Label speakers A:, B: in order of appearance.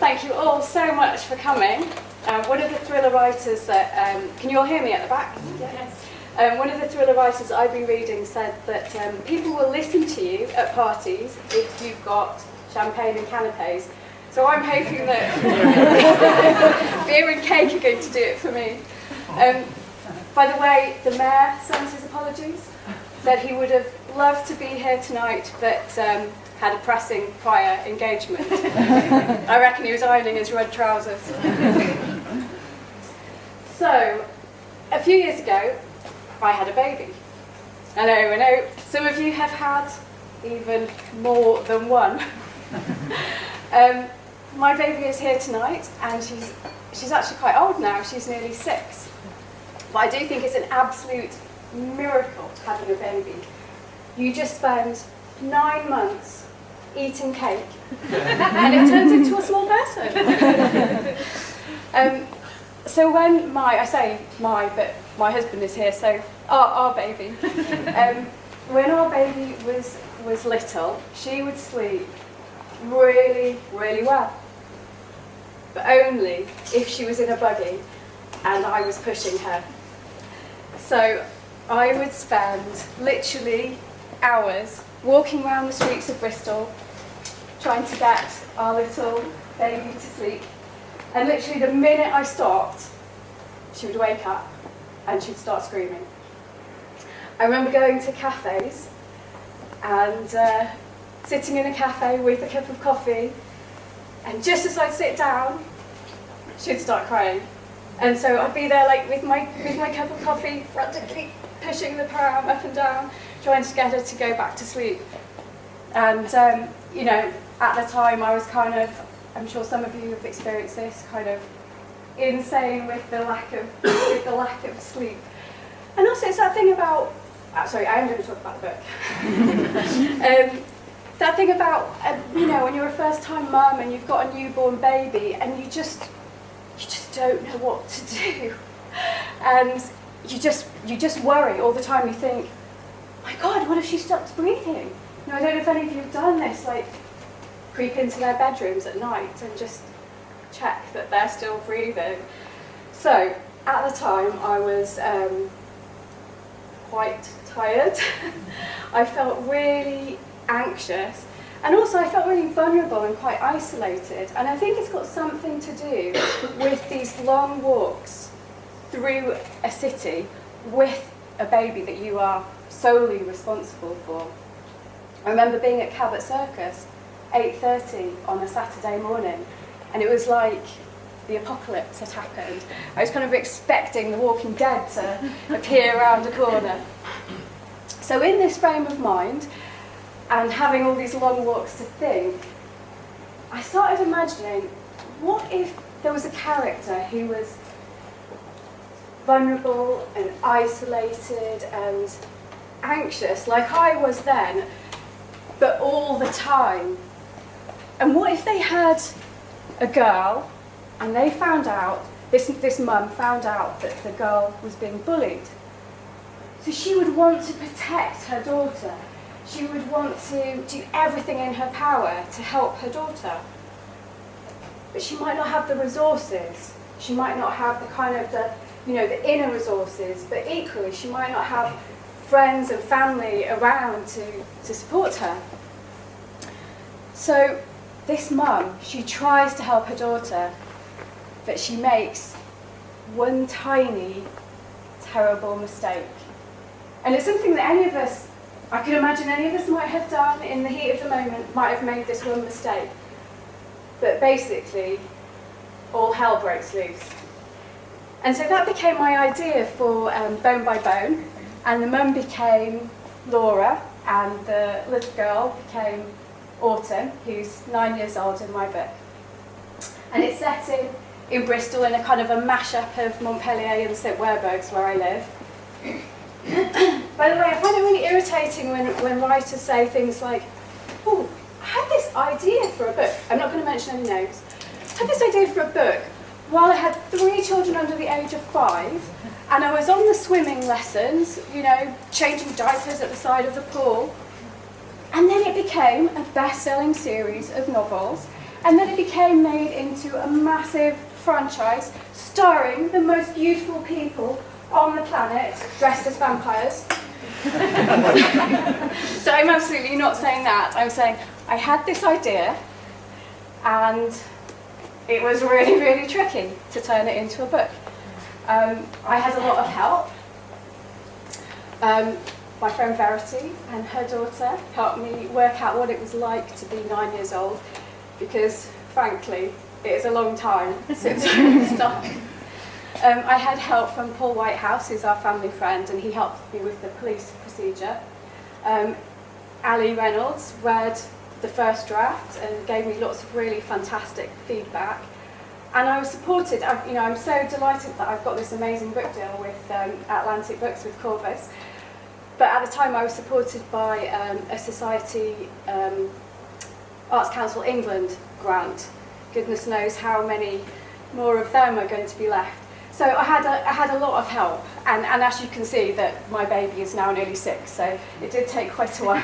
A: thank you all so much for coming. One of the thriller writers that, can you all hear me at the back?
B: Yes.
A: One of the thriller writers I've been reading said that people will listen to you at parties if you've got champagne and canapes. So I'm hoping that beer and cake are going to do it for me. By the way, the mayor sends his apologies. Said he would have loved to be here tonight, but had a pressing prior engagement. I reckon he was ironing his red trousers. So, a few years ago, I had a baby. I know, some of you have had even more than one. My baby is here tonight, and she's actually quite old now. She's nearly 6. But I do think it's an absolute miracle having a baby. You just spend 9 months eating cake, and it turns into a small person. So when but my husband is here, so our baby. When our baby was little, she would sleep really, really well. But only if she was in a buggy and I was pushing her. So I would spend literally hours walking around the streets of Bristol trying to get our little baby to sleep. And literally the minute I stopped, she would wake up and she'd start screaming. I remember going to cafes and sitting in a cafe with a cup of coffee, and just as I'd sit down, she'd start crying. And so I'd be there like with my cup of coffee, frantically pushing the pram up and down, trying to get her to go back to sleep. And at the time I was kind of, I'm sure some of you have experienced this, kind of insane with the lack of sleep. And also it's that thing about, sorry, I am going to talk about the book. That thing about, when you're a first-time mum and you've got a newborn baby and you just don't know what to do. And you just worry all the time. You think, my God, what if she stops breathing? I don't know if any of you have done this, like creep into their bedrooms at night and just check that they're still breathing. So at the time I was quite tired. I felt really anxious, and also I felt really vulnerable and quite isolated. And I think it's got something to do with these long walks through a city with a baby that you are solely responsible for. I remember being at Cabot Circus, 8:30 on a Saturday morning, and it was like the apocalypse had happened. I was kind of expecting the Walking Dead to appear around the corner. So in this frame of mind, and having all these long walks to think, I started imagining, what if there was a character who was vulnerable and isolated and anxious, like I was then, but all the time? And what if they had a girl, and they found out, this mum found out that the girl was being bullied. So she would want to protect her daughter. She would want to do everything in her power to help her daughter. But she might not have the resources. She might not have the kind of the inner resources, but equally she might not have friends and family around to support her. So this mum, she tries to help her daughter, but she makes one tiny, terrible mistake. And it's something that any of us, I can imagine any of us might have done in the heat of the moment, might have made this one mistake. But basically, all hell breaks loose. And so that became my idea for Bone by Bone, and the mum became Laura, and the little girl became Autumn, who's 9 years old in my book. And it's set in Bristol, in a kind of a mashup of Montpellier and St Werburgh's, where I live. By the way, I find it really irritating when writers say things like, oh, I had this idea for a book. I'm not going to mention any names. I had this idea for a book while I had 3 children under the age of 5, and I was on the swimming lessons, changing diapers at the side of the pool. And then it became a best-selling series of novels, And then it became made into a massive franchise starring the most beautiful people on the planet dressed as vampires. So I'm absolutely not saying that. I'm saying I had this idea and it was really, really tricky to turn it into a book. I had a lot of help. My friend Verity and her daughter helped me work out what it was like to be 9 years old, because frankly, it is a long time since I started. I had help from Paul Whitehouse, who's our family friend, and he helped me with the police procedure. Ali Reynolds read the first draft and gave me lots of really fantastic feedback. And I was supported. I'm so delighted that I've got this amazing book deal with Atlantic Books with Corvus. But at the time I was supported by a Society Arts Council England grant. Goodness knows how many more of them are going to be left. So I had a lot of help, and as you can see that my baby is now nearly 6, so it did take quite a while.